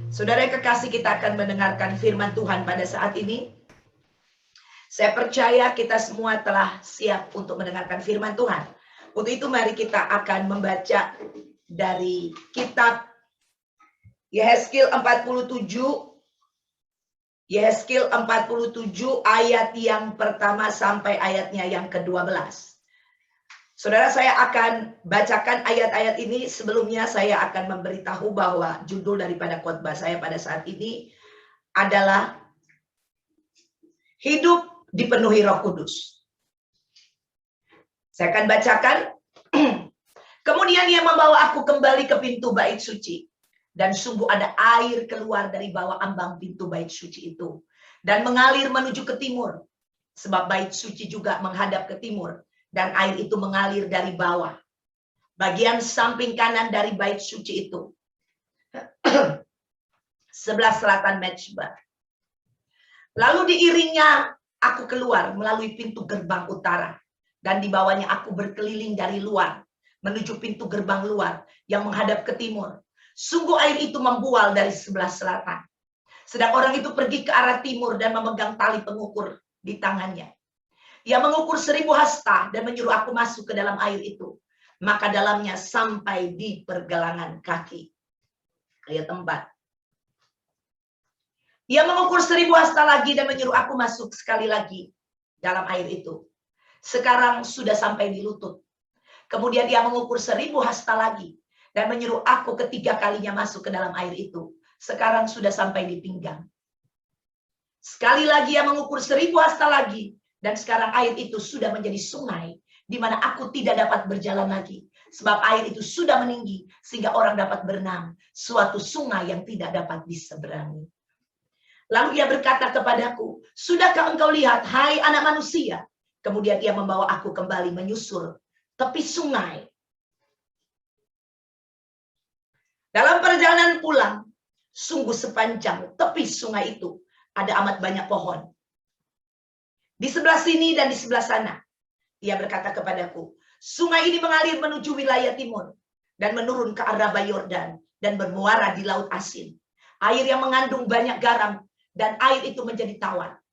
Saudara yang kekasih, kita akan mendengarkan firman Tuhan pada saat ini. Saya percaya kita semua telah siap untuk mendengarkan firman Tuhan. Untuk itu mari kita akan membaca dari kitab Yehezkiel 47. Yehezkiel 47 ayat yang pertama sampai ayatnya yang ke-12. Saudara, saya akan bacakan ayat-ayat ini. Sebelumnya saya akan memberitahu bahwa judul daripada khotbah saya pada saat ini adalah Hidup Dipenuhi Roh Kudus. Saya akan bacakan. Kemudian ia membawa aku kembali ke pintu bait suci. Dan sungguh ada air keluar dari bawah ambang pintu bait suci itu. Dan mengalir menuju ke timur. Sebab bait suci juga menghadap ke timur. Dan air itu mengalir dari bawah. Bagian samping kanan dari bait suci itu. Sebelah selatan mezbah. Lalu diiringnya aku keluar melalui pintu gerbang utara. Dan dibawanya aku berkeliling dari luar. Menuju pintu gerbang luar yang menghadap ke timur. Sungguh air itu membual dari sebelah selatan. Sedang orang itu pergi ke arah timur dan memegang tali pengukur di tangannya. Ia mengukur 1000 hasta dan menyuruh aku masuk ke dalam air itu. Maka dalamnya sampai di pergelangan kaki. Ayat 4. Ia mengukur 1000 hasta lagi dan menyuruh aku masuk sekali lagi dalam air itu. Sekarang sudah sampai di lutut. Kemudian ia mengukur 1000 hasta lagi dan menyuruh aku ketiga kalinya masuk ke dalam air itu. Sekarang sudah sampai di pinggang. Sekali lagi ia mengukur 1000 hasta lagi. Dan sekarang air itu sudah menjadi sungai, di mana aku tidak dapat berjalan lagi. Sebab air itu sudah meninggi, sehingga orang dapat berenang. Suatu sungai yang tidak dapat diseberangi. Lalu ia berkata kepadaku, sudahkah engkau lihat, hai anak manusia? Kemudian ia membawa aku kembali menyusul tepi sungai. Dalam perjalanan pulang, sungguh sepanjang tepi sungai itu, ada amat banyak pohon. Di sebelah sini dan di sebelah sana. Ia berkata kepadaku, sungai ini mengalir menuju wilayah timur. Dan menurun ke arah Yordan. Dan bermuara di laut asin. Air yang mengandung banyak garam. Dan air itu menjadi tawar.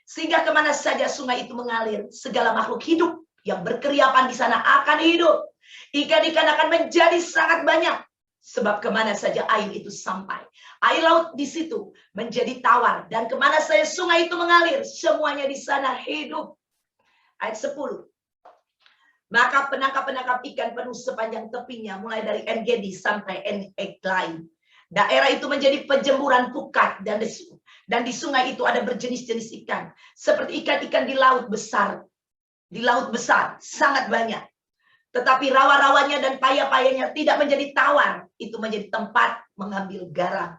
Sehingga kemana saja sungai itu mengalir. Segala makhluk hidup yang berkeriapan di sana akan hidup. Ikan-ikan akan menjadi sangat banyak. Sebab kemana saja air itu sampai. Air laut di situ menjadi tawar. Dan kemana saja sungai itu mengalir. Semuanya di sana hidup. Ayat 10. Maka penangkap-penangkap ikan penuh sepanjang tepinya. Mulai dari En-Gedi sampai En-Eglaim. Daerah itu menjadi penjemburan pukat. Dan di sungai itu ada berjenis-jenis ikan. Seperti ikan-ikan di laut besar. Di laut besar. Sangat banyak. Tetapi rawa-rawanya dan paya-payanya tidak menjadi tawar. Itu menjadi tempat mengambil garam.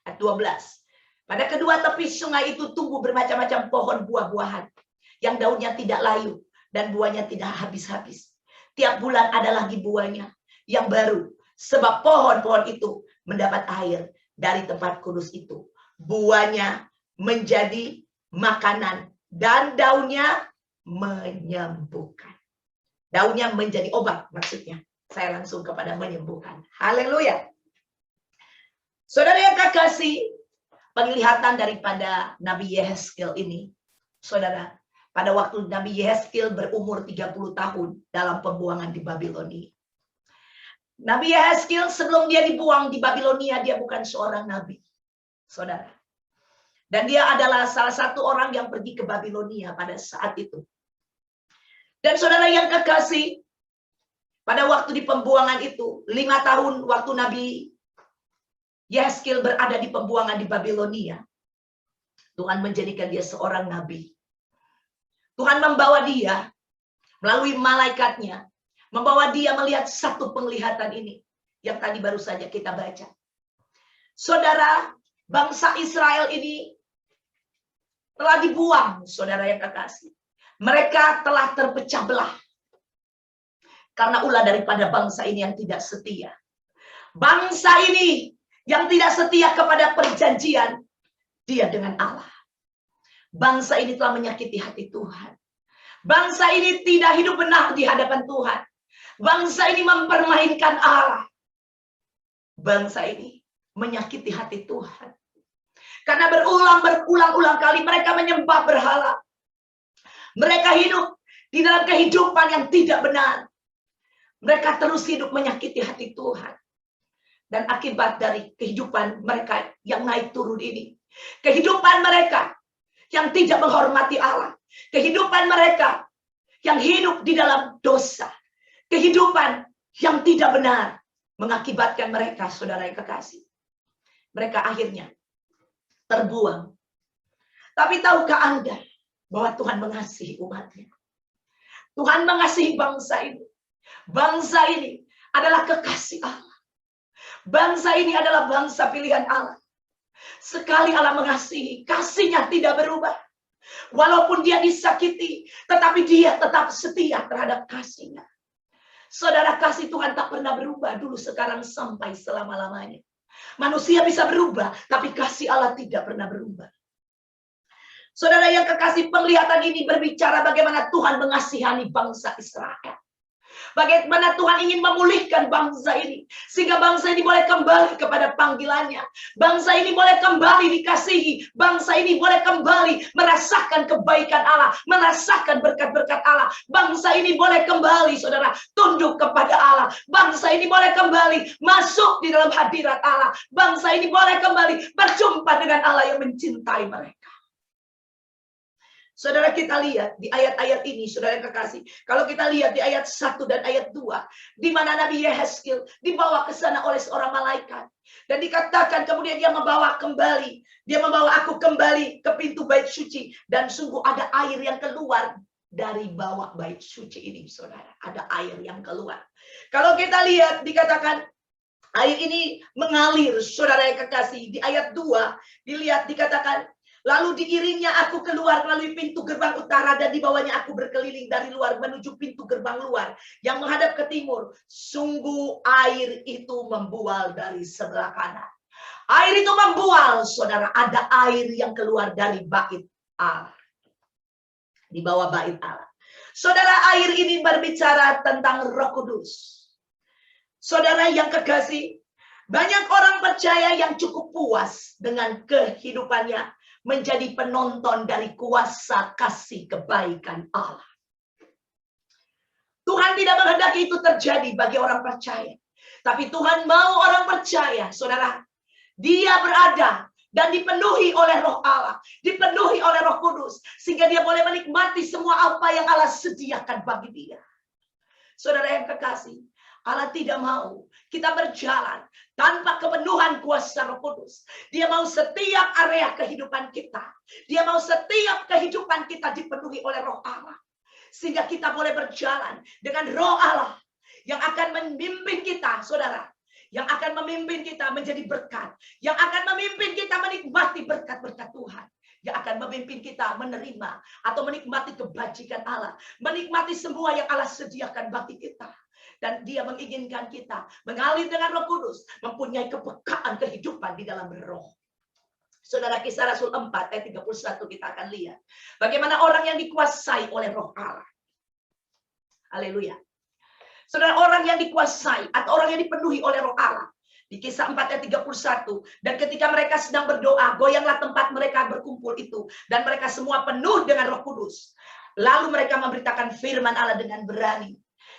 Ayat 12. Pada kedua tepi sungai itu tumbuh bermacam-macam pohon buah-buahan. Yang daunnya tidak layu. Dan buahnya tidak habis-habis. Tiap bulan ada lagi buahnya yang baru. Sebab pohon-pohon itu mendapat air dari tempat kudus itu. Buahnya menjadi makanan. Dan daunnya menyembuhkan. Daunnya menjadi obat maksudnya. Saya langsung kepada menyembuhkan. Haleluya. Saudara yang kekasih, penglihatan daripada Nabi Yehezkiel ini. Saudara, pada waktu Nabi Yehezkiel berumur 30 tahun dalam pembuangan di Babilonia. Nabi Yehezkiel sebelum dia dibuang di Babilonia, dia bukan seorang nabi. Saudara. Dan dia adalah salah satu orang yang pergi ke Babilonia pada saat itu. Dan saudara yang kekasih, pada waktu di pembuangan itu, 5 tahun waktu Nabi Yehezkiel berada di pembuangan di Babilonia, Tuhan menjadikan dia seorang nabi. Tuhan membawa dia melalui malaikatnya, membawa dia melihat satu penglihatan ini, yang tadi baru saja kita baca. Saudara, bangsa Israel ini telah dibuang, saudara yang kekasih. Mereka telah terpecah belah. Karena ulah daripada bangsa ini yang tidak setia. Bangsa ini yang tidak setia kepada perjanjian dia dengan Allah. Bangsa ini telah menyakiti hati Tuhan. Bangsa ini tidak hidup benar di hadapan Tuhan. Bangsa ini mempermainkan Allah. bangsa ini menyakiti hati Tuhan. Karena berulang-ulang kali mereka menyembah berhala. Mereka hidup di dalam kehidupan yang tidak benar. Mereka terus hidup menyakiti hati Tuhan. Dan akibat dari kehidupan mereka yang naik turun ini, kehidupan mereka yang tidak menghormati Allah, kehidupan mereka yang hidup di dalam dosa, kehidupan yang tidak benar, mengakibatkan mereka, saudara yang kekasih, mereka akhirnya terbuang. Tapi tahukah Anda bahwa Tuhan mengasihi umatnya? Tuhan mengasihi bangsa ini. Bangsa ini adalah kekasih Allah. Bangsa ini adalah bangsa pilihan Allah. Sekali Allah mengasihi, kasihnya tidak berubah. Walaupun dia disakiti, tetapi dia tetap setia terhadap kasihnya. Saudara, kasih Tuhan tak pernah berubah dulu, sekarang, sampai selama-lamanya. Manusia bisa berubah, tapi kasih Allah tidak pernah berubah. Saudara yang kekasih, penglihatan ini berbicara bagaimana Tuhan mengasihani bangsa Israel. Bagaimana Tuhan ingin memulihkan bangsa ini, sehingga bangsa ini boleh kembali kepada panggilannya. Bangsa ini boleh kembali dikasihi. Bangsa ini boleh kembali merasakan kebaikan Allah, merasakan berkat-berkat Allah. Bangsa ini boleh kembali, saudara, tunduk kepada Allah. Bangsa ini boleh kembali masuk di dalam hadirat Allah. Bangsa ini boleh kembali berjumpa dengan Allah yang mencintai mereka. Saudara, kita lihat di ayat-ayat ini, saudara yang kekasih. Kalau kita lihat di ayat 1 dan ayat 2, di mana Nabi Yehezkiel dibawa ke sana oleh seorang malaikat. Dan dikatakan kemudian dia membawa kembali. Dia membawa aku kembali ke pintu bait suci. Dan sungguh ada air yang keluar dari bawah bait suci ini, saudara. Ada air yang keluar. Kalau kita lihat, dikatakan air ini mengalir, saudara yang kekasih. Di ayat 2, dilihat dikatakan, lalu diiringnya aku keluar melalui pintu gerbang utara, dan dibawanya aku berkeliling dari luar menuju pintu gerbang luar yang menghadap ke timur. Sungguh air itu membual dari sebelah kanan. Air itu membual, saudara. Ada air yang keluar dari bait Allah. Di bawah bait Allah. Saudara, air ini berbicara tentang Roh Kudus. Saudara yang kekasih, banyak orang percaya yang cukup puas dengan kehidupannya, menjadi penonton dari kuasa kasih kebaikan Allah. Tuhan tidak menghendaki itu terjadi bagi orang percaya. Tapi Tuhan mau orang percaya, saudara, dia berada dan dipenuhi oleh Roh Allah, dipenuhi oleh Roh Kudus, sehingga dia boleh menikmati semua apa yang Allah sediakan bagi dia. Saudara yang kekasih, Allah tidak mau kita berjalan tanpa kepenuhan kuasa Roh Kudus. Dia mau setiap area kehidupan kita, dia mau setiap kehidupan kita dipenuhi oleh Roh Allah, sehingga kita boleh berjalan dengan Roh Allah yang akan memimpin kita, saudara, yang akan memimpin kita menjadi berkat, yang akan memimpin kita menikmati berkat-berkat Tuhan, yang akan memimpin kita menerima atau menikmati kebajikan Allah, menikmati semua yang Allah sediakan bagi kita. Dan dia menginginkan kita mengalir dengan Roh Kudus, mempunyai kepekaan kehidupan di dalam Roh. Saudara, Kisah Rasul 4 ayat 31 kita akan lihat bagaimana orang yang dikuasai oleh Roh Allah. Haleluya. Saudara, orang yang dikuasai atau orang yang dipenuhi oleh Roh Allah. Di Kisah 4 ayat 31. Dan ketika mereka sedang berdoa, goyanglah tempat mereka berkumpul itu. Dan mereka semua penuh dengan Roh Kudus. Lalu mereka memberitakan firman Allah dengan berani.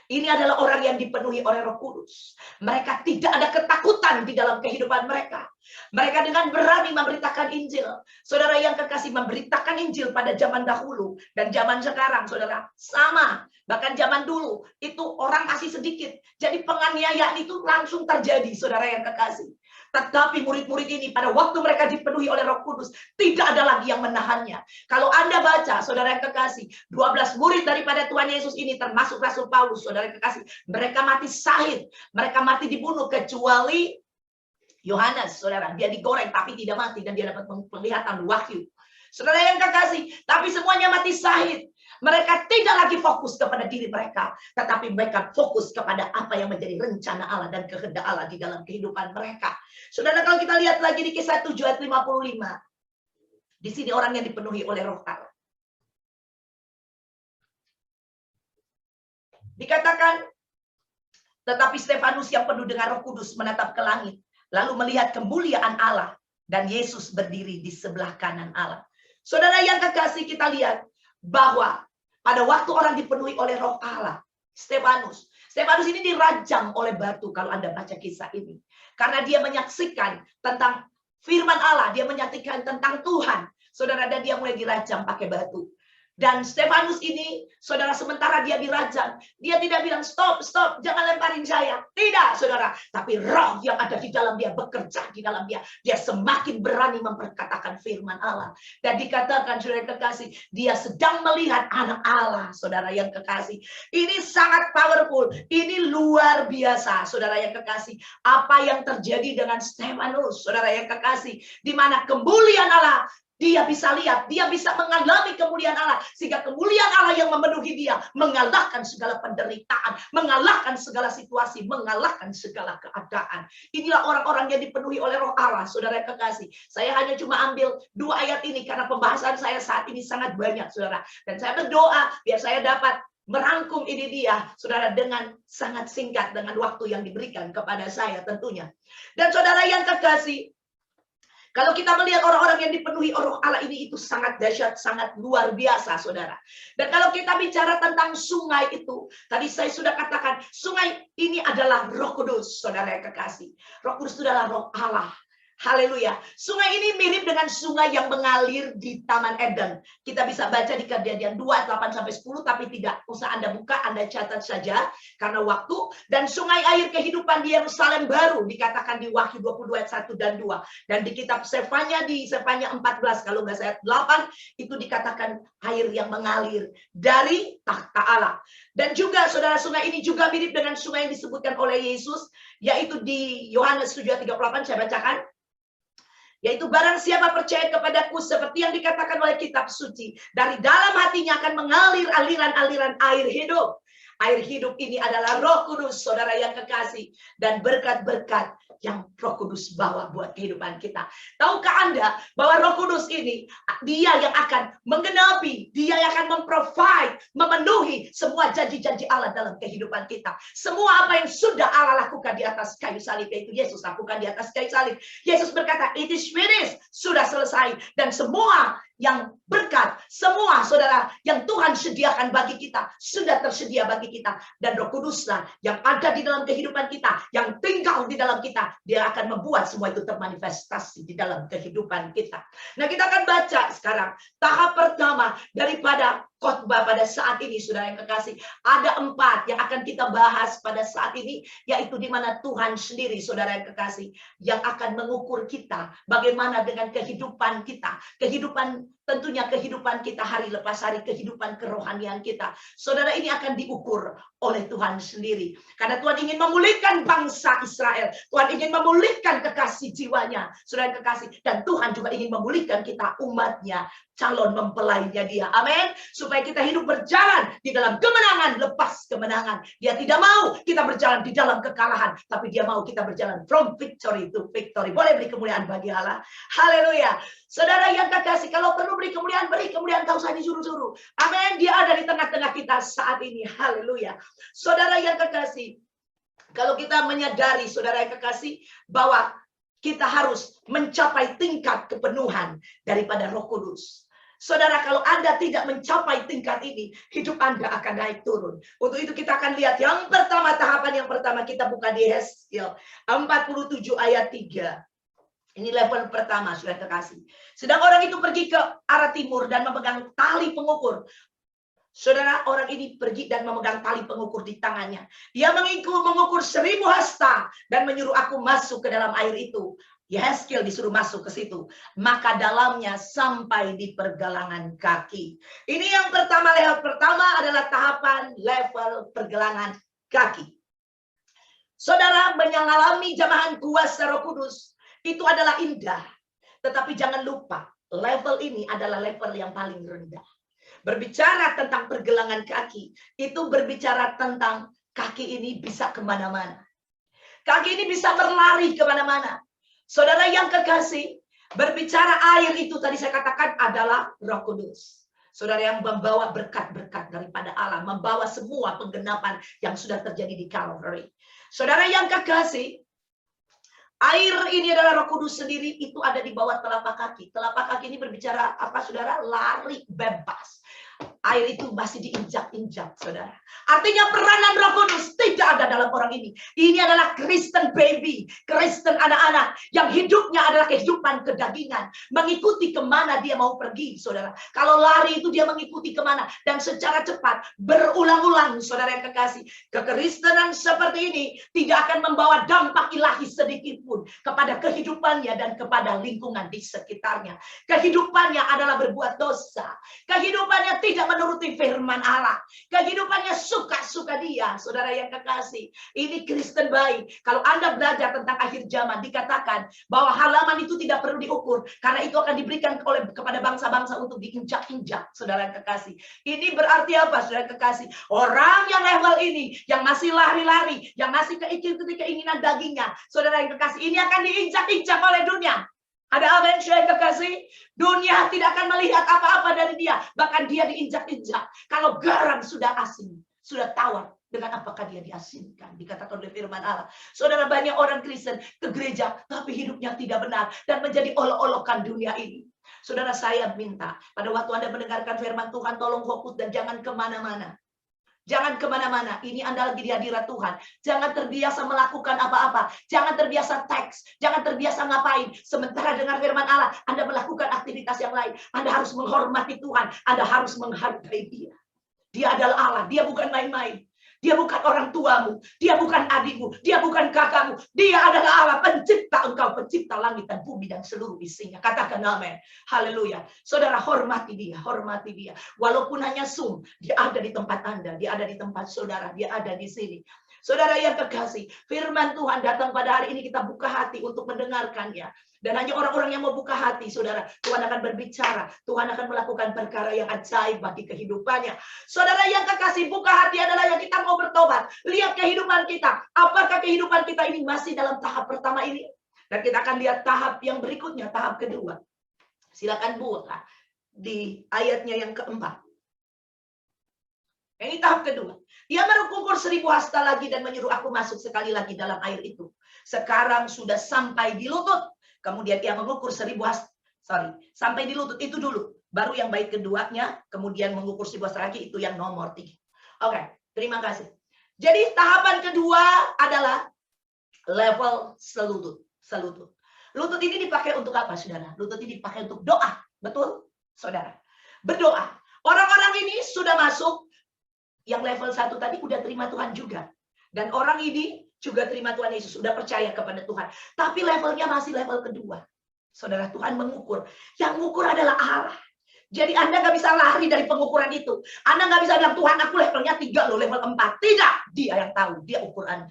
Ini adalah orang yang dipenuhi oleh Roh Kudus. Mereka tidak ada ketakutan di dalam kehidupan mereka. Mereka dengan berani memberitakan Injil. Saudara yang kekasih, memberitakan Injil pada zaman dahulu dan zaman sekarang, saudara, sama. Bahkan zaman dulu itu orang masih sedikit, jadi penganiayaan itu langsung terjadi, saudara yang kekasih. Tetapi murid-murid ini pada waktu mereka dipenuhi oleh Roh Kudus, tidak ada lagi yang menahannya. Kalau Anda baca, saudara yang kekasih, 12 murid daripada Tuhan Yesus ini, termasuk Rasul Paulus, saudara yang kekasih, mereka mati syahid, mereka mati dibunuh, kecuali Yohanes, saudara, dia digoreng tapi tidak mati dan dia dapat penglihatan wahyu. Saudara yang kekasih, tapi semuanya mati syahid. Mereka tidak lagi fokus kepada diri mereka, tetapi mereka fokus kepada apa yang menjadi rencana Allah dan kehendak Allah di dalam kehidupan mereka. Saudara, kalau kita lihat lagi di Kisah 7 ayat 55, di sini orang yang dipenuhi oleh Roh Allah. Dikatakan, tetapi Stefanus yang penuh dengan Roh Kudus menatap ke langit lalu melihat kemuliaan Allah, dan Yesus berdiri di sebelah kanan Allah. Saudara yang kekasih, kita lihat bahwa pada waktu orang dipenuhi oleh Roh Allah, Stefanus ini dirajam oleh batu kalau Anda baca kisah ini. Karena dia menyaksikan tentang firman Allah, dia menyaksikan tentang Tuhan. Saudara, dan dia mulai dirajam pakai batu. Dan Stefanus ini, saudara, sementara dia dirajam, dia tidak bilang stop, jangan lemparin saya. Tidak, saudara. Tapi roh yang ada di dalam dia, bekerja di dalam dia. Dia semakin berani memperkatakan firman Allah. Dan dikatakan, saudara yang kekasih, dia sedang melihat anak Allah, saudara yang kekasih. Ini sangat powerful. Ini luar biasa, saudara yang kekasih. Apa yang terjadi dengan Stefanus, saudara yang kekasih. Di mana kemuliaan Allah, dia bisa lihat, dia bisa mengalami kemuliaan Allah. Sehingga kemuliaan Allah yang memenuhi dia, mengalahkan segala penderitaan, mengalahkan segala situasi, mengalahkan segala keadaan. Inilah orang-orang yang dipenuhi oleh Roh Allah, saudara yang kekasih. Saya hanya cuma ambil 2 ayat ini, karena pembahasan saya saat ini sangat banyak, saudara. Dan saya berdoa, biar saya dapat merangkum ini dia, saudara, dengan sangat singkat, dengan waktu yang diberikan kepada saya tentunya. Dan saudara yang kekasih, kalau kita melihat orang-orang yang dipenuhi Roh Allah ini, itu sangat dahsyat, sangat luar biasa, saudara. Dan kalau kita bicara tentang sungai itu, tadi saya sudah katakan, sungai ini adalah Roh Kudus, saudara yang kekasih. Roh Kudus itu adalah Roh Allah. Haleluya. Sungai ini mirip dengan sungai yang mengalir di Taman Eden. Kita bisa baca di Kejadian 2 ayat 8-10, tapi tidak usah Anda buka, Anda catat saja karena waktu. Dan sungai air kehidupan di Yerusalem baru dikatakan di Wahyu 22 ayat 1 dan 2. Dan di kitab Sefanya, di Sefanya 14 kalau nggak saya 8, itu dikatakan air yang mengalir dari takhta Allah. Dan juga saudara, sungai ini juga mirip dengan sungai yang disebutkan oleh Yesus, yaitu di Yohanes 7:38, saya bacakan. Yaitu barang siapa percaya kepadaku, seperti yang dikatakan oleh kitab suci, dari dalam hatinya akan mengalir aliran-aliran air hidup. Air hidup ini adalah Roh Kudus, saudara yang kekasih. Dan berkat-berkat yang Roh Kudus bawa buat kehidupan kita. Tahukah Anda bahwa Roh Kudus ini, dia yang akan menggenapi, dia yang akan memprovide, memenuhi semua janji-janji Allah dalam kehidupan kita. Semua apa yang sudah Allah lakukan di atas kayu salib, yaitu Yesus lakukan di atas kayu salib. Yesus berkata, it is finished, sudah selesai. Dan semua yang berkat, semua saudara yang Tuhan sediakan bagi kita, sudah tersedia bagi kita. Dan Roh Kuduslah yang ada di dalam kehidupan kita, yang tinggal di dalam kita, dia akan membuat semua itu termanifestasi di dalam kehidupan kita. Nah, kita akan baca sekarang tahap pertama daripada khotbah pada saat ini, saudara yang kekasih. Ada 4 yang akan kita bahas pada saat ini, yaitu di mana Tuhan sendiri, saudara yang kekasih, yang akan mengukur kita bagaimana dengan kehidupan kita, kehidupan, tentunya kehidupan kita hari lepas hari, kehidupan kerohanian kita. Saudara, ini akan diukur oleh Tuhan sendiri. Karena Tuhan ingin memulihkan bangsa Israel. Tuhan ingin memulihkan kekasih jiwanya, saudara yang kekasih. Dan Tuhan juga ingin memulihkan kita, umatnya, calon mempelainya dia. Amin. Supaya kita hidup berjalan di dalam kemenangan lepas kemenangan. Dia tidak mau kita berjalan di dalam kekalahan, tapi dia mau kita berjalan from victory to victory. Boleh beri kemuliaan bagi Allah. Haleluya. Saudara yang kekasih, kalau perlu beri kemuliaan, tak usah disuruh-suruh. Amin. Dia ada di tengah-tengah kita saat ini. Haleluya. Saudara yang kekasih, kalau kita menyadari, saudara yang kekasih, bahwa kita harus mencapai tingkat kepenuhan daripada Roh Kudus. Saudara, kalau Anda tidak mencapai tingkat ini, hidup Anda akan naik turun. Untuk itu kita akan lihat yang pertama, tahapan yang pertama, kita buka di Hezkiel 47 ayat 3. Ini level pertama, sudah terkasih. Sedang orang itu pergi ke arah timur dan memegang tali pengukur. Saudara, orang ini pergi dan memegang tali pengukur di tangannya. Dia mengukur 1000 hasta dan menyuruh aku masuk ke dalam air itu. Yehezkiel disuruh masuk ke situ. Maka dalamnya sampai di pergelangan kaki. Ini yang pertama, level pertama adalah tahapan level pergelangan kaki. Saudara, mengalami jamahan kuasa Roh Kudus itu adalah indah. Tetapi jangan lupa, level ini adalah level yang paling rendah. Berbicara tentang pergelangan kaki, itu berbicara tentang kaki ini bisa kemana-mana. Kaki ini bisa berlari kemana-mana. Saudara yang kekasih, berbicara air itu tadi saya katakan adalah Roh Kudus. Saudara yang membawa berkat-berkat daripada Allah, membawa semua penggenapan yang sudah terjadi di Calvary. Saudara yang kekasih, Air ini adalah Roh Kudus sendiri, itu ada di bawah telapak kaki. Telapak kaki ini berbicara apa, saudara? Lari bebas. Air itu masih diinjak-injak, saudara. Artinya peranan Roh Kudus tidak ada dalam orang ini. Ini adalah Kristen baby, Kristen anak-anak yang hidupnya adalah kehidupan kedagingan, mengikuti kemana dia mau pergi, saudara. Kalau lari itu dia mengikuti kemana, dan secara cepat, berulang-ulang, saudara yang kekasih. Kekristenan seperti ini tidak akan membawa dampak ilahi sedikit pun kepada kehidupannya dan kepada lingkungan di sekitarnya. Kehidupannya adalah berbuat dosa. Kehidupannya tidak menuruti firman Allah. Kehidupannya suka-suka dia, saudara yang kekasih. Ini Kristen baik. Kalau Anda belajar tentang akhir zaman, dikatakan bahwa halaman itu tidak perlu diukur, karena itu akan diberikan kepada bangsa-bangsa untuk diinjak-injak, saudara yang kekasih. Ini berarti apa, saudara yang kekasih? Orang yang level ini, yang masih lari-lari, yang masih keikuti keinginan dagingnya, saudara yang kekasih, ini akan diinjak-injak oleh dunia. Ada amin, saudara kekasih? Dunia tidak akan melihat apa-apa dari dia. Bahkan dia diinjak-injak. Kalau garam sudah asin, sudah tawar, dengan apakah dia diasinkan? Dikatakan oleh firman Allah. Saudara, banyak orang Kristen ke gereja, tapi hidupnya tidak benar. Dan menjadi olok-olokan dunia ini. Saudara, saya minta, pada waktu Anda mendengarkan firman Tuhan, tolong fokus dan jangan kemana-mana. Jangan kemana-mana. Ini Anda lagi di hadirat Tuhan. Jangan terbiasa melakukan apa-apa. Jangan terbiasa teks. Jangan terbiasa ngapain. Sementara dengar firman Allah, Anda melakukan aktivitas yang lain. Anda harus menghormati Tuhan. Anda harus menghargai Dia. Dia adalah Allah. Dia bukan main-main. Dia bukan orang tuamu. Dia bukan adikmu. Dia bukan kakakmu. Dia adalah Allah, pencipta engkau. Pencipta langit dan bumi dan seluruh isinya. Katakan amin. Haleluya. Saudara, hormati Dia. Hormati Dia. Walaupun hanya Zoom, Dia ada di tempat Anda. Dia ada di tempat saudara. Dia ada di sini. Saudara yang kekasih, firman Tuhan datang pada hari ini, kita buka hati untuk mendengarkannya. Dan hanya orang-orang yang mau buka hati, saudara, Tuhan akan berbicara. Tuhan akan melakukan perkara yang ajaib bagi kehidupannya. Saudara yang kekasih, buka hati adalah yang kita mau bertobat. Lihat kehidupan kita. Apakah kehidupan kita ini masih dalam tahap pertama ini? Dan kita akan lihat tahap yang berikutnya, tahap kedua. Silakan buka di ayatnya yang keempat. Ini tahap kedua. Ia mengukur 1000 hasta lagi dan menyuruh aku masuk sekali lagi dalam air itu. Sekarang sudah sampai di lutut. Kemudian ia mengukur 1000 hasta. Sampai di lutut itu dulu. Baru yang bait keduanya, kemudian mengukur 1000 hasta lagi, itu yang nomor 3. Oke, terima kasih. Jadi tahapan kedua adalah level selutut. Lutut ini dipakai untuk apa, saudara? Lutut ini dipakai untuk doa. Betul, saudara? Berdoa. Orang-orang ini sudah masuk. Yang level 1 tadi udah terima Tuhan juga. Dan orang ini juga terima Tuhan Yesus, sudah percaya kepada Tuhan. Tapi levelnya masih level kedua. Saudara, Tuhan mengukur. Yang mengukur adalah Allah. Jadi Anda nggak bisa lari dari pengukuran itu. Anda nggak bisa bilang, Tuhan aku levelnya 3 loh, level 4. Tidak, Dia yang tahu. Dia ukur Anda.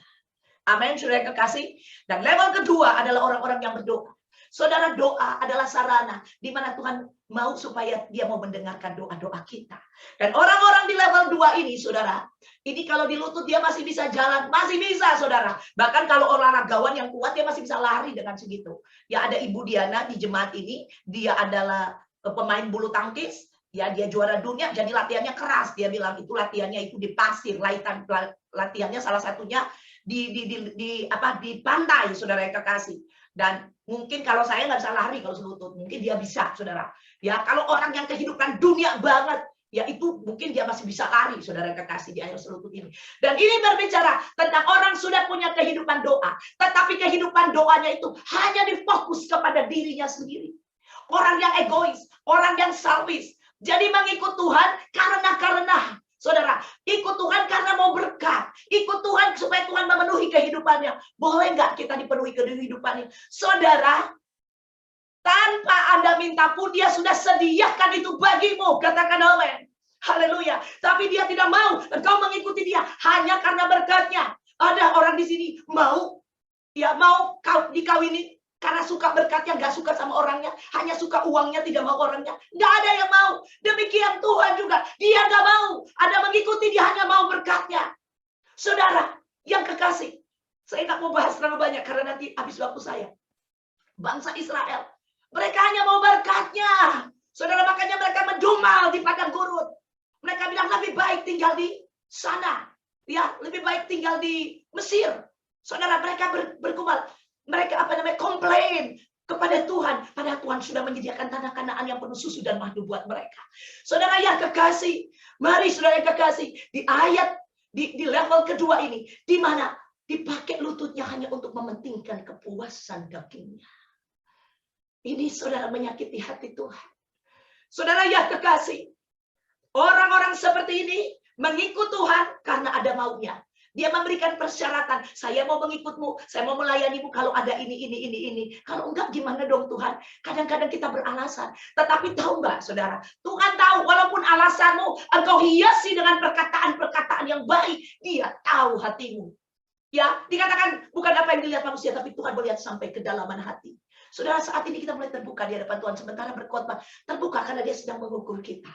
Amin, saudara kekasih. Dan level kedua adalah orang-orang yang berdoa. Saudara, doa adalah sarana di mana Tuhan mau supaya Dia mau mendengarkan doa-doa kita. Dan orang-orang di level 2 ini, saudara, ini kalau di lutut dia masih bisa jalan, masih bisa, saudara. Bahkan kalau olahragawan yang kuat, dia masih bisa lari dengan segitu. Ya, ada Ibu Diana di jemaat ini, dia adalah pemain bulu tangkis, ya dia juara dunia, jadi latihannya keras. Dia bilang itu latihannya itu di pasir, latihannya salah satunya di pantai, saudara yang kekasih. Dan mungkin kalau saya nggak bisa lari kalau selutut, mungkin dia bisa, saudara. Ya, kalau orang yang kehidupan dunia banget, ya itu mungkin dia masih bisa lari, saudara yang kekasih, di air selutut ini. Dan ini berbicara tentang orang sudah punya kehidupan doa, tetapi kehidupan doanya itu hanya difokus kepada dirinya sendiri. Orang yang egois, orang yang selfish. Jadi mengikut Tuhan karena saudara, ikut Tuhan karena mau berkat. Ikut Tuhan supaya Tuhan memenuhi kehidupannya. Boleh nggak kita dipenuhi kehidupannya? Saudara, tanpa Anda minta pun Dia sudah sediakan itu bagimu. Katakan amin. Haleluya. Tapi Dia tidak mau engkau mengikuti Dia hanya karena berkatnya. Ada orang di sini mau kau dikawini karena suka berkatnya, nggak suka sama orangnya, hanya suka uangnya, tidak mau orangnya. Nggak ada yang mau. Demikian Tuhan juga, Dia nggak mau. Ada mengikuti, Dia hanya mau berkatnya. Saudara yang kekasih, saya nggak mau bahas terlalu banyak karena nanti habis waktu saya. Bangsa Israel, mereka hanya mau berkatnya. Saudara, makanya mereka menjumal di padang gurun. Mereka bilang lebih baik tinggal di sana, ya lebih baik tinggal di Mesir. Saudara, mereka bergumul. mereka komplain kepada Tuhan, padahal Tuhan sudah menyediakan tanah Kanaan yang penuh susu dan madu buat mereka. Saudara yang kekasih, mari saudara yang kekasih, di ayat di level kedua ini, di mana dipakai lututnya hanya untuk mementingkan kepuasan dagingnya. Ini saudara menyakiti hati Tuhan. Saudara yang kekasih, orang-orang seperti ini mengikut Tuhan karena ada maunya. Dia memberikan persyaratan, saya mau mengikutmu, saya mau melayanimu kalau ada ini. Kalau enggak gimana dong Tuhan? Kadang-kadang kita beralasan. Tetapi tahu enggak saudara? Tuhan tahu walaupun alasanmu engkau hiasi dengan perkataan-perkataan yang baik. Dia tahu hatimu. Ya, dikatakan bukan apa yang dilihat manusia, tapi Tuhan melihat sampai kedalaman hati. Saudara, saat ini kita mulai terbuka di hadapan Tuhan. Sementara berkhotbah, terbuka karena dia sedang mengukur kita.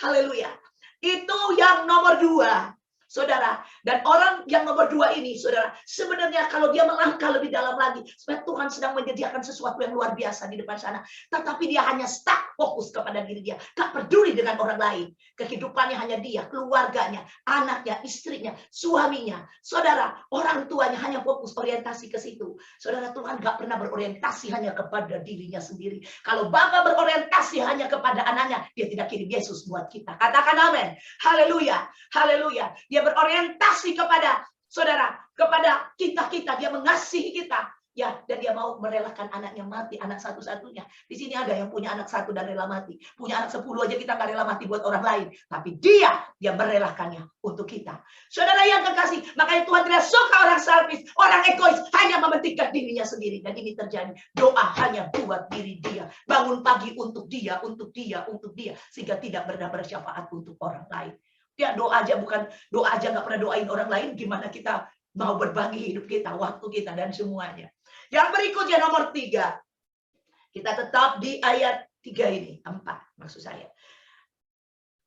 Haleluya. Itu yang nomor 2. Saudara, dan orang yang nomor 2 ini, saudara, sebenarnya kalau dia melangkah lebih dalam lagi, sebenarnya Tuhan sedang menyediakan sesuatu yang luar biasa di depan sana. Tetapi dia hanya stuck, fokus kepada diri dia. Gak peduli dengan orang lain. Kehidupannya hanya dia, keluarganya, anaknya, istrinya, suaminya. Saudara, orang tuanya hanya fokus orientasi ke situ. Saudara, Tuhan gak pernah berorientasi hanya kepada dirinya sendiri. Kalau Bapa berorientasi hanya kepada anaknya, dia tidak kirim Yesus buat kita. Katakan amin. Haleluya. Haleluya. Dia berorientasi kepada saudara, kepada kita-kita. Dia mengasihi kita. Ya, dan dia mau merelakan anaknya mati, anak satu-satunya. Di sini ada yang punya anak 1 dan rela mati. Punya anak 10 aja kita nggak rela mati buat orang lain. Tapi dia merelakannya untuk kita. Saudara yang kekasih, makanya Tuhan tidak suka orang selfish, orang egois, hanya mementingkan dirinya sendiri. Dan ini terjadi. Doa hanya buat diri dia. Bangun pagi untuk dia, untuk dia, untuk dia. Sehingga tidak pernah bersyafaat untuk orang lain. Ya doa aja nggak pernah doain orang lain, gimana kita mau berbagi hidup kita, waktu kita dan semuanya. Yang berikutnya nomor 3. Kita tetap di ayat 3 ini, 4 maksud saya.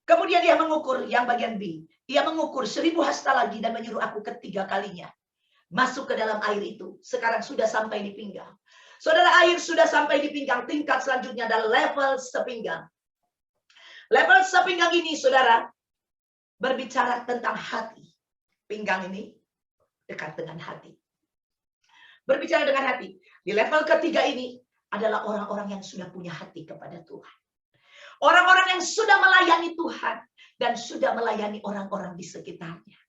Kemudian dia mengukur yang bagian B. Ia mengukur 1000 hasta lagi dan menyuruh aku ketiga kalinya masuk ke dalam air itu. Sekarang sudah sampai di pinggang. Saudara, air sudah sampai di pinggang. Tingkat selanjutnya adalah level sepinggang. Level sepinggang ini, saudara, berbicara tentang hati. Pinggang ini dekat dengan hati. Berbicara dengan hati. Di level ketiga ini adalah orang-orang yang sudah punya hati kepada Tuhan. Orang-orang yang sudah melayani Tuhan dan sudah melayani orang-orang di sekitarnya.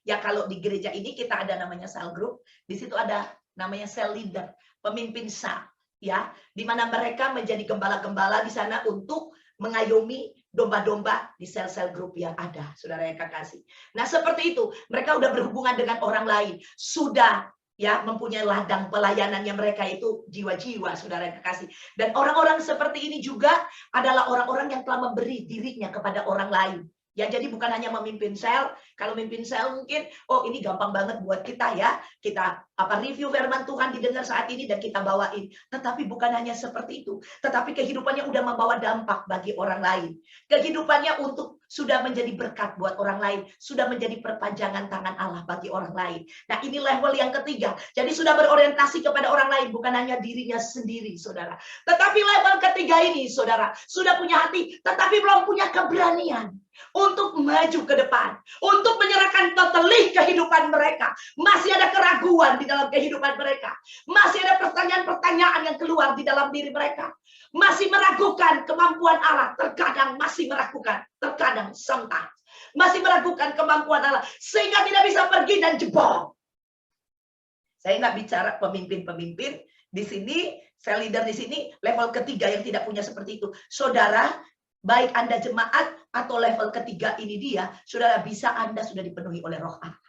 Ya, kalau di gereja ini kita ada namanya cell group, di situ ada namanya cell leader, pemimpin sel, ya, di mana mereka menjadi gembala-gembala di sana untuk mengayomi domba-domba di sel-sel grup yang ada, saudara yang kekasih. Nah, seperti itu, mereka udah berhubungan dengan orang lain, sudah ya mempunyai ladang pelayanannya, mereka itu jiwa-jiwa, saudara yang kekasih. Dan orang-orang seperti ini juga adalah orang-orang yang telah memberi dirinya kepada orang lain. Ya, jadi bukan hanya memimpin sel. Kalau memimpin sel mungkin, oh ini gampang banget buat kita ya. Kita review firman Tuhan didengar saat ini dan kita bawain. Tetapi bukan hanya seperti itu. Tetapi kehidupannya udah membawa dampak bagi orang lain. Kehidupannya untuk sudah menjadi berkat buat orang lain. Sudah menjadi perpanjangan tangan Allah bagi orang lain. Nah, ini level yang ketiga. Jadi sudah berorientasi kepada orang lain. Bukan hanya dirinya sendiri, saudara. Tetapi level ketiga ini, saudara, sudah punya hati. Tetapi belum punya keberanian untuk maju ke depan, untuk menyerahkan totally kehidupan mereka. Masih ada keraguan di dalam kehidupan mereka. Masih ada pertanyaan-pertanyaan yang keluar di dalam diri mereka. Masih meragukan kemampuan Allah. Terkadang masih meragukan. Terkadang sometimes masih meragukan kemampuan Allah. Sehingga tidak bisa pergi dan jebol. Saya nggak bicara pemimpin-pemimpin. Di sini, cell leader di sini, level ketiga yang tidak punya seperti itu. Saudara, baik Anda jemaat atau level ketiga ini dia, saudara, bisa Anda sudah dipenuhi oleh Roh Allah.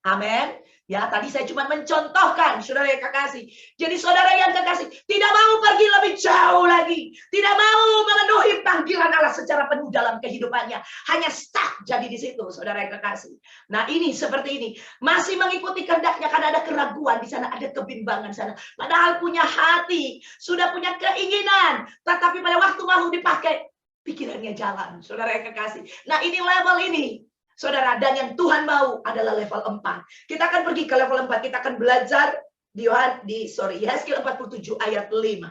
Amin. Ya, tadi saya cuma mencontohkan, saudara yang kekasih. Jadi saudara yang kekasih tidak mau pergi lebih jauh lagi. Tidak mau memenuhi panggilan Allah secara penuh dalam kehidupannya. Hanya stuck jadi di situ, saudara yang kekasih. Nah, ini seperti ini. Masih mengikuti kehendaknya karena ada keraguan di sana, ada kebimbangan di sana. Padahal punya hati, sudah punya keinginan. Tetapi pada waktu mau dipakai, pikirannya jalan, saudara yang kekasih. Nah, ini level ini, saudara. Dan yang Tuhan mau adalah level 4. Kita akan pergi ke level 4. Kita akan belajar di Yehezkiel 47 ayat 5.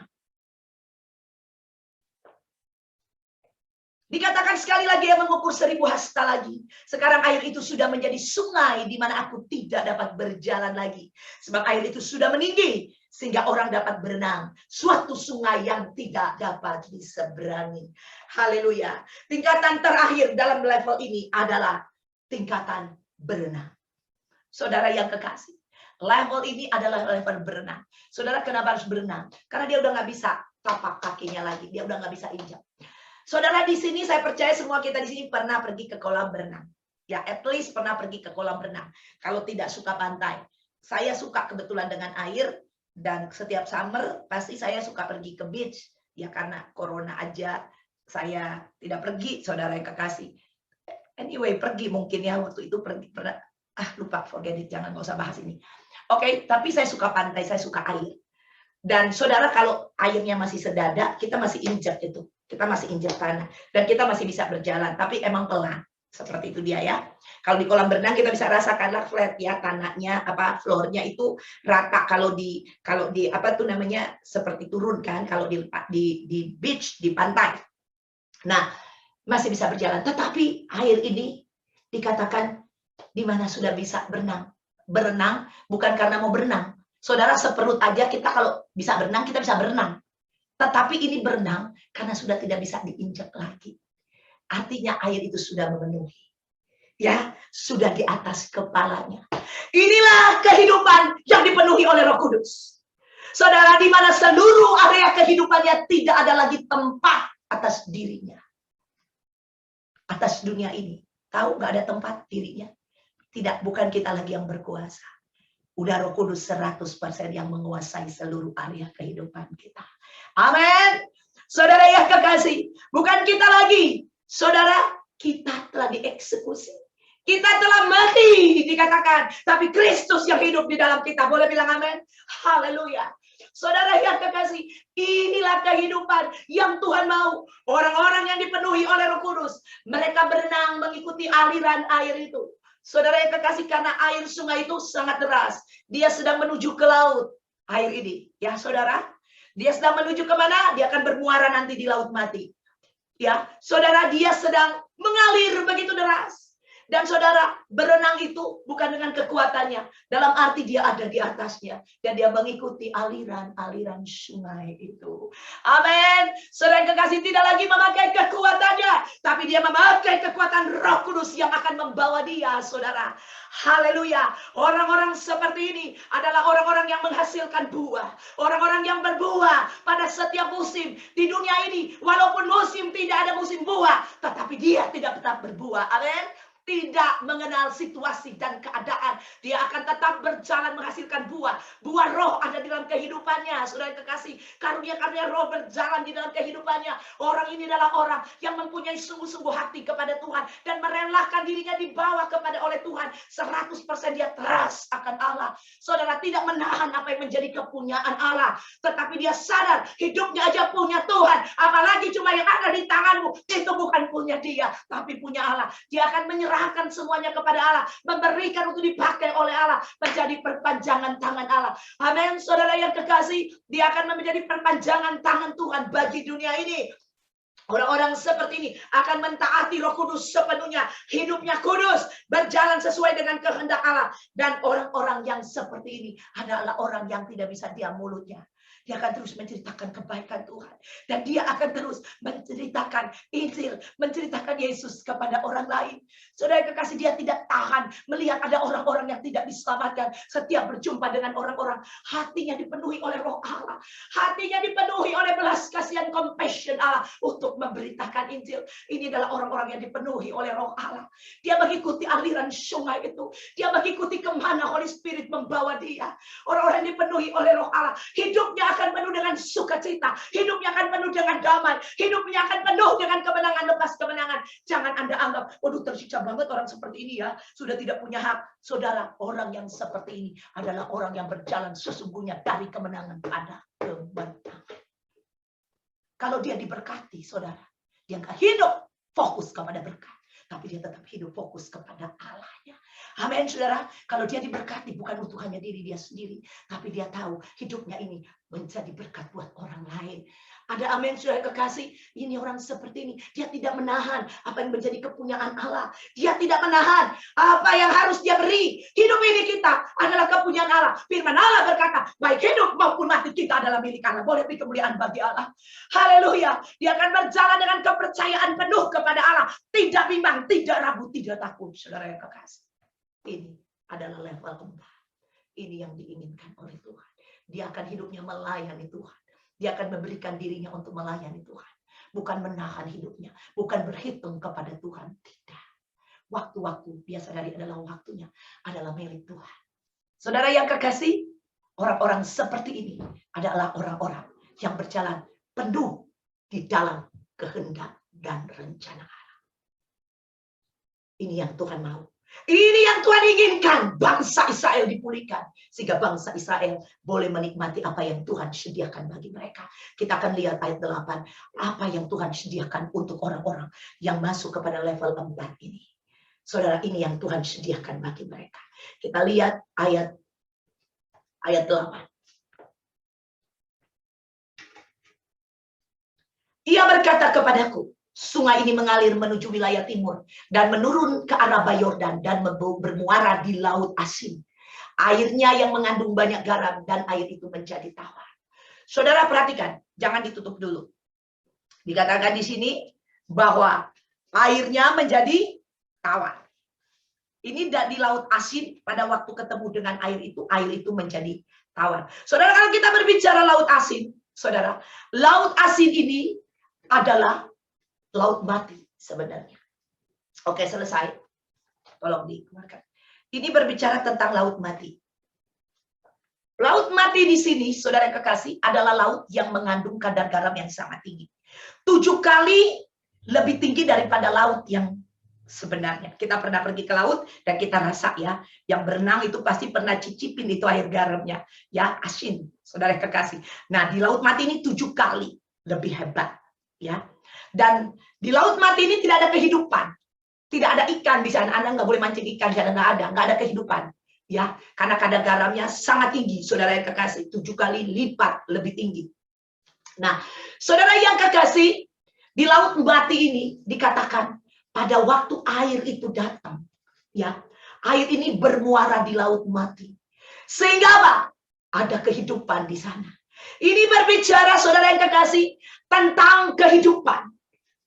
Dikatakan sekali lagi yang mengukur 1000 hasta lagi. Sekarang air itu sudah menjadi sungai di mana aku tidak dapat berjalan lagi. Sebab air itu sudah meninggi sehingga orang dapat berenang. Suatu sungai yang tidak dapat diseberangi. Haleluya. Tingkatan terakhir dalam level ini adalah tingkatan berenang. Saudara yang kekasih, level ini adalah level berenang. Saudara kenapa harus berenang? Karena dia udah nggak bisa tapak kakinya lagi. Dia udah nggak bisa injak. Saudara di sini, saya percaya semua kita di sini pernah pergi ke kolam berenang. Ya, at least pernah pergi ke kolam berenang. Kalau tidak suka pantai. Saya suka kebetulan dengan air. Dan setiap summer pasti saya suka pergi ke beach. Ya karena corona aja saya tidak pergi, saudara yang kekasih. Anyway, pergi mungkin ya waktu itu pergi. Lupa, forget it. Jangan, nggak usah bahas ini. Oke, tapi saya suka pantai, saya suka air. Dan saudara kalau airnya masih sedada, kita masih injak itu. Kita masih injak tanah. Dan kita masih bisa berjalan. Tapi emang pelan. Seperti itu dia ya. Kalau di kolam berenang kita bisa rasakanlah flat ya. Tanahnya, floornya itu rata. Kalau di seperti turun kan. Kalau di beach, di pantai. Nah, masih bisa berjalan. Tetapi air ini dikatakan di mana sudah bisa berenang. Berenang bukan karena mau berenang. Saudara seperut aja kita kalau bisa berenang, kita bisa berenang. Tetapi ini berenang karena sudah tidak bisa diinjak lagi. Artinya air itu sudah memenuhi. Ya, sudah di atas kepalanya. Inilah kehidupan yang dipenuhi oleh Roh Kudus. Saudara, di mana seluruh area kehidupannya tidak ada lagi tempat atas dirinya. Atas dunia ini. Tahu nggak ada tempat dirinya? Tidak, bukan kita lagi yang berkuasa. Udah Roh Kudus 100% yang menguasai seluruh area kehidupan kita. Amin. Saudara yang kekasih, bukan kita lagi. Saudara, kita telah dieksekusi. Kita telah mati, dikatakan. Tapi Kristus yang hidup di dalam kita. Boleh bilang amin? Haleluya. Saudara yang kekasih, inilah kehidupan yang Tuhan mau. Orang-orang yang dipenuhi oleh Roh Kudus. Mereka berenang mengikuti aliran air itu. Saudara yang kekasih, karena air sungai itu sangat deras. Dia sedang menuju ke laut. Air ini. Ya saudara. Dia sedang menuju kemana? Dia akan bermuara nanti di laut mati. Ya, saudara, dia sedang mengalir begitu deras. Dan saudara, berenang itu bukan dengan kekuatannya. Dalam arti dia ada di atasnya. Dan dia mengikuti aliran-aliran sungai itu. Amin. Saudara yang kekasih, tidak lagi memakai kekuatannya. Tapi dia memakai kekuatan Roh Kudus yang akan membawa dia, saudara. Haleluya. Orang-orang seperti ini adalah orang-orang yang menghasilkan buah. Orang-orang yang berbuah pada setiap musim di dunia ini. Walaupun musim tidak ada musim buah. Tetapi dia tidak tetap berbuah. Amin. Tidak mengenal situasi dan keadaan. Dia akan tetap berjalan menghasilkan buah. Buah roh ada di dalam kehidupannya. Saudara kekasih, karunia-karunia roh berjalan di dalam kehidupannya. Orang ini adalah orang yang mempunyai sungguh-sungguh hati kepada Tuhan. Dan merelakan dirinya dibawa kepada oleh Tuhan. 100% dia trust akan Allah. Saudara tidak menahan apa yang menjadi kepunyaan Allah. Tetapi dia sadar hidupnya aja punya Tuhan. Apalagi cuma yang ada di tanganmu. Itu bukan punya dia. Tapi punya Allah. Dia akan menyerahkan semuanya kepada Allah, memberikan untuk dipakai oleh Allah, menjadi perpanjangan tangan Allah. Amin. Saudara yang kekasih, dia akan menjadi perpanjangan tangan Tuhan bagi dunia ini. Orang-orang seperti ini akan mentaati Roh Kudus sepenuhnya, hidupnya kudus, berjalan sesuai dengan kehendak Allah. Dan orang-orang yang seperti ini adalah orang yang tidak bisa diam mulutnya. Dia akan terus menceritakan kebaikan Tuhan. Dan dia akan terus menceritakan Injil, menceritakan Yesus kepada orang lain. Saudara kekasih, dia tidak tahan melihat ada orang-orang yang tidak diselamatkan. Setiap berjumpa dengan orang-orang, hatinya dipenuhi oleh Roh Allah. Hatinya dipenuhi oleh belas kasihan, compassion Allah untuk memberitakan Injil. Ini adalah orang-orang yang dipenuhi oleh Roh Allah. Dia mengikuti aliran sungai itu. Dia mengikuti kemana Holy Spirit membawa dia. Orang-orang yang dipenuhi oleh Roh Allah. Hidupnya akan penuh dengan sukacita. Hidupnya akan penuh dengan damai. Hidupnya akan penuh dengan kemenangan lepas kemenangan. Jangan Anda anggap, waduh tersiksa banget orang seperti ini ya. Sudah tidak punya hak. Saudara, orang yang seperti ini adalah orang yang berjalan sesungguhnya dari kemenangan pada kemenangan. Kalau dia diberkati, saudara, dia nggak hidup fokus kepada berkat. Tapi dia tetap hidup fokus kepada Allahnya. Amin, saudara. Kalau dia diberkati bukan untuk hanya diri dia sendiri, tapi dia tahu hidupnya ini menjadi berkat buat orang lain. Ada amin, saudara kekasih. Ini orang seperti ini. Dia tidak menahan apa yang menjadi kepunyaan Allah. Dia tidak menahan apa yang harus dia beri. Hidup ini kita adalah kepunyaan Allah. Firman Allah berkata, baik hidup maupun mati kita adalah milik Allah. Boleh beri kemuliaan bagi Allah. Haleluya. Dia akan berjalan dengan kepercayaan penuh kepada Allah. Tidak bimbang, tidak ragu, tidak takut. Saudara yang kekasih. Ini adalah level 4. Ini yang diinginkan oleh Tuhan. Dia akan hidupnya melayani Tuhan. Dia akan memberikan dirinya untuk melayani Tuhan. Bukan menahan hidupnya. Bukan berhitung kepada Tuhan. Tidak. Waktu-waktu dia sadari adalah waktunya. Adalah milik Tuhan. Saudara yang kekasih. Orang-orang seperti ini adalah orang-orang yang berjalan penuh di dalam kehendak dan rencana Allah. Ini yang Tuhan mau. Ini yang Tuhan inginkan. Bangsa Israel dipulihkan. Sehingga bangsa Israel boleh menikmati apa yang Tuhan sediakan bagi mereka. Kita akan lihat ayat 8. Apa yang Tuhan sediakan untuk orang-orang yang masuk kepada level 4 ini. Saudara, ini yang Tuhan sediakan bagi mereka. Kita lihat ayat 8. Ia berkata kepadaku, sungai ini mengalir menuju wilayah timur dan menurun ke arah Yordan dan bermuara di Laut Asin. Airnya yang mengandung banyak garam dan air itu menjadi tawar. Saudara perhatikan, jangan ditutup dulu. Dikatakan di sini bahwa airnya menjadi tawar. Ini di Laut Asin pada waktu ketemu dengan air itu menjadi tawar. Saudara, kalau kita berbicara Laut Asin, saudara, Laut Asin ini adalah laut mati sebenarnya. Oke, selesai. Tolong dikeluarkan. Ini berbicara tentang laut mati. Laut mati di sini, saudara kekasih, adalah laut yang mengandung kadar garam yang sangat tinggi. 7 kali lebih tinggi daripada laut yang sebenarnya. Kita pernah pergi ke laut dan kita rasa ya, yang berenang itu pasti pernah cicipin itu air garamnya. Ya, asin, saudara kekasih. Nah, di laut mati ini 7 kali lebih hebat. Ya, dan di laut mati ini tidak ada kehidupan, tidak ada ikan di sana. Anda nggak boleh mancing ikan di sana, nggak ada kehidupan, ya, karena kadar garamnya sangat tinggi, saudara yang kekasih, 7 kali lipat lebih tinggi. Nah, saudara yang kekasih, di laut mati ini dikatakan pada waktu air itu datang, ya, air ini bermuara di laut mati, sehingga apa? Ada kehidupan di sana. Ini berbicara, saudara yang kekasih, tentang kehidupan.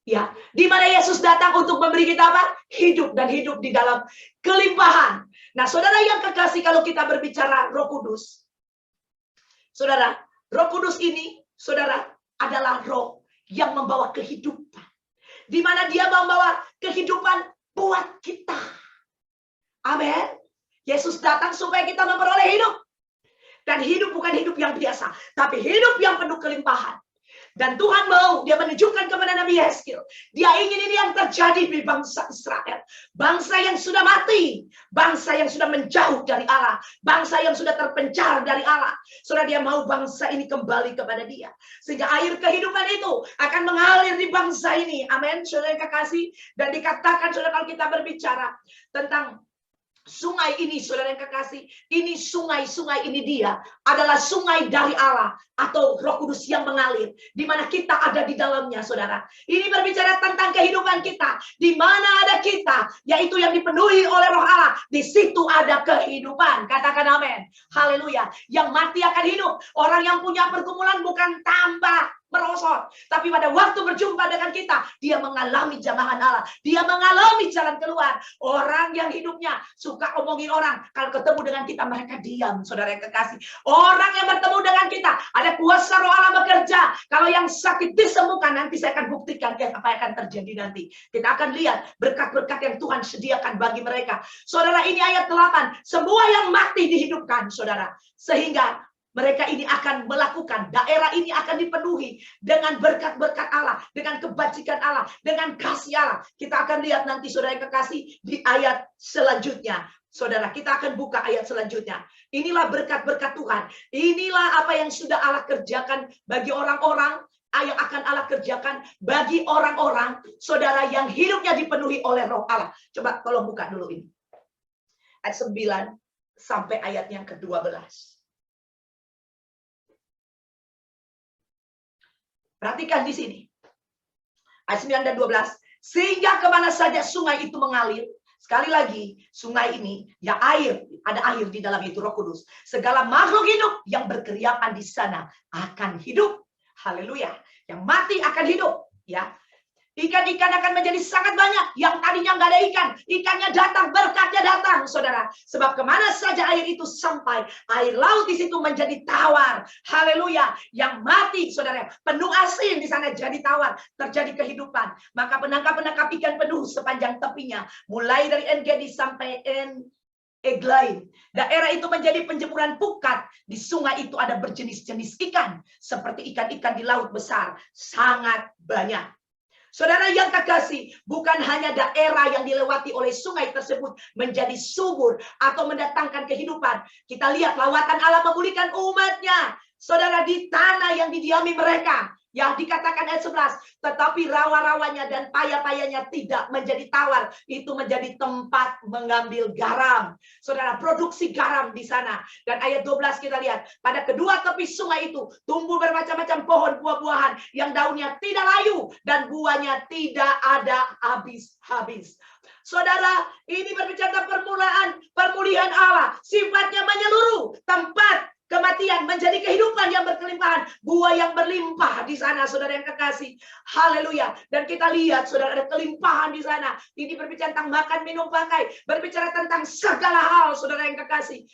Ya, di mana Yesus datang untuk memberi kita apa? Hidup, dan hidup di dalam kelimpahan. Nah, saudara yang kekasih, kalau kita berbicara Roh Kudus, saudara, Roh Kudus ini, saudara, adalah roh yang membawa kehidupan. Di mana dia membawa kehidupan buat kita. Amin. Yesus datang supaya kita memperoleh hidup. Dan hidup bukan hidup yang biasa, tapi hidup yang penuh kelimpahan. Dan Tuhan mau, dia menunjukkan kepada Nabi Yeskel, dia ingin ini yang terjadi di bangsa Israel. Bangsa yang sudah mati, bangsa yang sudah menjauh dari Allah, bangsa yang sudah terpencar dari Allah. Saudara, dia mau bangsa ini kembali kepada dia. Sehingga air kehidupan itu akan mengalir di bangsa ini. Amin, saudara yang kekasih. Dan dikatakan, saudara, kalau kita berbicara tentang sungai ini, saudara yang kekasih, ini sungai-sungai ini dia adalah sungai dari Allah atau Roh Kudus yang mengalir, di mana kita ada di dalamnya, saudara. Ini berbicara tentang kehidupan kita, di mana ada kita, yaitu yang dipenuhi oleh Roh Allah. Di situ ada kehidupan. Katakan amin. Haleluya. Yang mati akan hidup. Orang yang punya pergumulan bukan tambah merosot, tapi pada waktu berjumpa dengan kita, dia mengalami jamahan Allah, dia mengalami jalan keluar. Orang yang hidupnya suka omongin orang, kalau ketemu dengan kita mereka diam, saudara yang kekasih. Orang yang bertemu dengan kita, ada kuasa Roh Allah bekerja. Kalau yang sakit disembuhkan, nanti saya akan buktikan apa yang akan terjadi nanti. Kita akan lihat berkat-berkat yang Tuhan sediakan bagi mereka. Saudara, ini ayat 8, semua yang mati dihidupkan, saudara, sehingga mereka ini akan melakukan, daerah ini akan dipenuhi dengan berkat-berkat Allah, dengan kebajikan Allah, dengan kasih Allah. Kita akan lihat nanti, saudara yang kekasih, di ayat selanjutnya. Saudara, kita akan buka ayat selanjutnya. Inilah berkat-berkat Tuhan. Inilah apa yang sudah Allah kerjakan bagi orang-orang, yang akan Allah kerjakan bagi orang-orang, saudara, yang hidupnya dipenuhi oleh Roh Allah. Coba tolong buka dulu ini. ayat 9 sampai ayat yang ke-12. Perhatikan di sini. Ayat 9 dan 12. Sehingga kemana saja sungai itu mengalir. Sekali lagi, sungai ini, ya air, ada air di dalam itu, Roh Kudus. Segala makhluk hidup yang berkeriapan di sana akan hidup. Haleluya. Yang mati akan hidup. Ya. Ikan-ikan akan menjadi sangat banyak. Yang tadinya nggak ada ikan, ikannya datang, berkatnya datang, saudara. Sebab kemana saja air itu sampai, air laut di situ menjadi tawar. Haleluya. Yang mati, saudara, penuh asin di sana jadi tawar, terjadi kehidupan. Maka penangkap-penangkap ikan penuh sepanjang tepinya, mulai dari En-Gedi sampai Eglaim. Daerah itu menjadi penjemuran pukat. Di sungai itu ada berjenis-jenis ikan, seperti ikan-ikan di laut besar, sangat banyak. Saudara yang kekasih, bukan hanya daerah yang dilewati oleh sungai tersebut menjadi subur atau mendatangkan kehidupan. Kita lihat lawatan Allah memulihkan umatnya. Saudara, di tanah yang didiami mereka. Ya, dikatakan ayat 11, tetapi rawa-rawanya dan paya-payanya tidak menjadi tawar. Itu menjadi tempat mengambil garam. Saudara, produksi garam di sana. Dan ayat 12 kita lihat, pada kedua tepi sungai itu tumbuh bermacam-macam pohon buah-buahan yang daunnya tidak layu dan buahnya tidak ada habis-habis. Saudara, ini berbicara pemulihan Allah. Sifatnya menyeluruh, tempat kematian menjadi kehidupan yang berkelimpahan, buah yang berlimpah di sana, saudara yang kekasih. Haleluya. Dan kita lihat, saudara, ada kelimpahan di sana. Ini berbicara tentang makan, minum, pakai, berbicara tentang segala hal, saudara yang kekasih.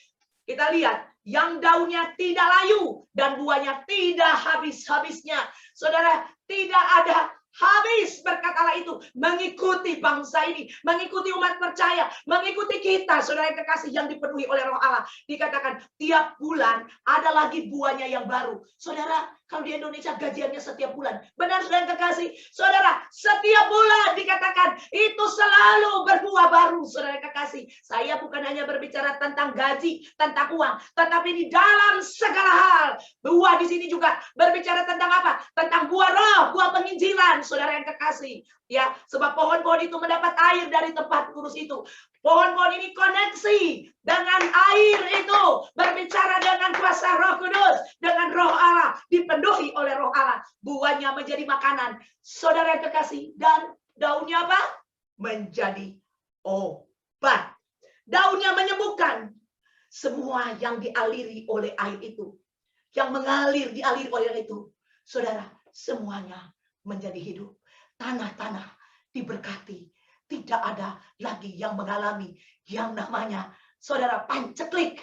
Kita lihat, yang daunnya tidak layu dan buahnya tidak habis-habisnya. Saudara, tidak ada habis, berkat Allah itu mengikuti bangsa ini, mengikuti umat percaya, mengikuti kita, saudara yang kekasih, yang dipenuhi oleh Roh Allah. Dikatakan tiap bulan ada lagi buahnya yang baru. Saudara, kalau di Indonesia gajiannya setiap bulan, benar saudara yang kekasih? Saudara, setiap bulan dikatakan itu selalu berbuah baru, saudara yang kekasih. Saya bukan hanya berbicara tentang gaji, tentang uang, tetapi di dalam segala hal, buah di sini juga berbicara tentang apa? Tentang buah roh, buah penginjilan, saudara yang kekasih. Ya, sebab pohon-pohon itu mendapat air dari tempat kudus itu. Pohon-pohon ini koneksi dengan air itu, berbicara dengan kuasa Roh Kudus, dengan Roh Allah, dipenuhi oleh Roh Allah. Buahnya menjadi makanan, saudara yang kekasih, dan daunnya apa? Menjadi obat. Daunnya menyembuhkan semua yang dialiri oleh air itu, yang mengalir dialiri oleh air itu. Saudara, semuanya menjadi hidup. Tanah-tanah diberkati. Tidak ada lagi yang mengalami yang namanya, saudara, panceklik.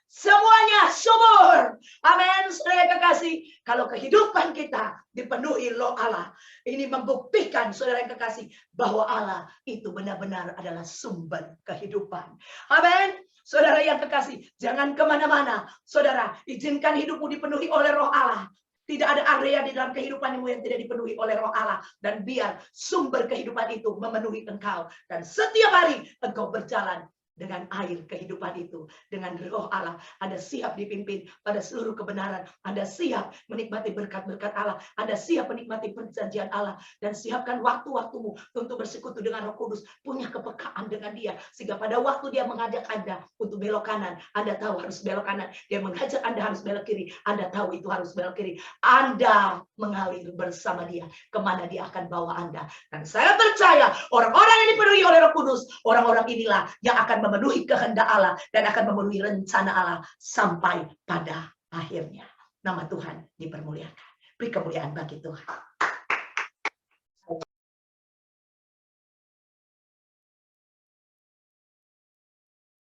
Semuanya subur. Amin, saudara kekasih. Kalau kehidupan kita dipenuhi Roh Allah, ini membuktikan, saudara yang kekasih, bahwa Allah itu benar-benar adalah sumber kehidupan. Amin. Saudara yang kekasih, jangan kemana-mana. Saudara, izinkan hidupmu dipenuhi oleh Roh Allah. Tidak ada area di dalam kehidupanmu yang tidak dipenuhi oleh Roh Allah. Dan biar sumber kehidupan itu memenuhi engkau. Dan setiap hari engkau berjalan dengan air kehidupan itu. Dengan Roh Allah. Anda siap dipimpin pada seluruh kebenaran. Anda siap menikmati berkat-berkat Allah. Anda siap menikmati perjanjian Allah. Dan siapkan waktu-waktumu untuk bersekutu dengan Roh Kudus. Punya kepekaan dengan dia. Sehingga pada waktu dia mengajak Anda untuk belok kanan, Anda tahu harus belok kanan. Dia mengajak Anda harus belok kiri. Anda tahu itu harus belok kiri. Anda mengalir bersama dia. Kemana dia akan bawa Anda. Dan saya percaya orang-orang yang dipenuhi oleh Roh Kudus, orang-orang inilah yang akan memenuhi kehendak Allah dan akan memenuhi rencana Allah sampai pada akhirnya. Nama Tuhan dipermuliakan. Beri kemuliaan bagi Tuhan.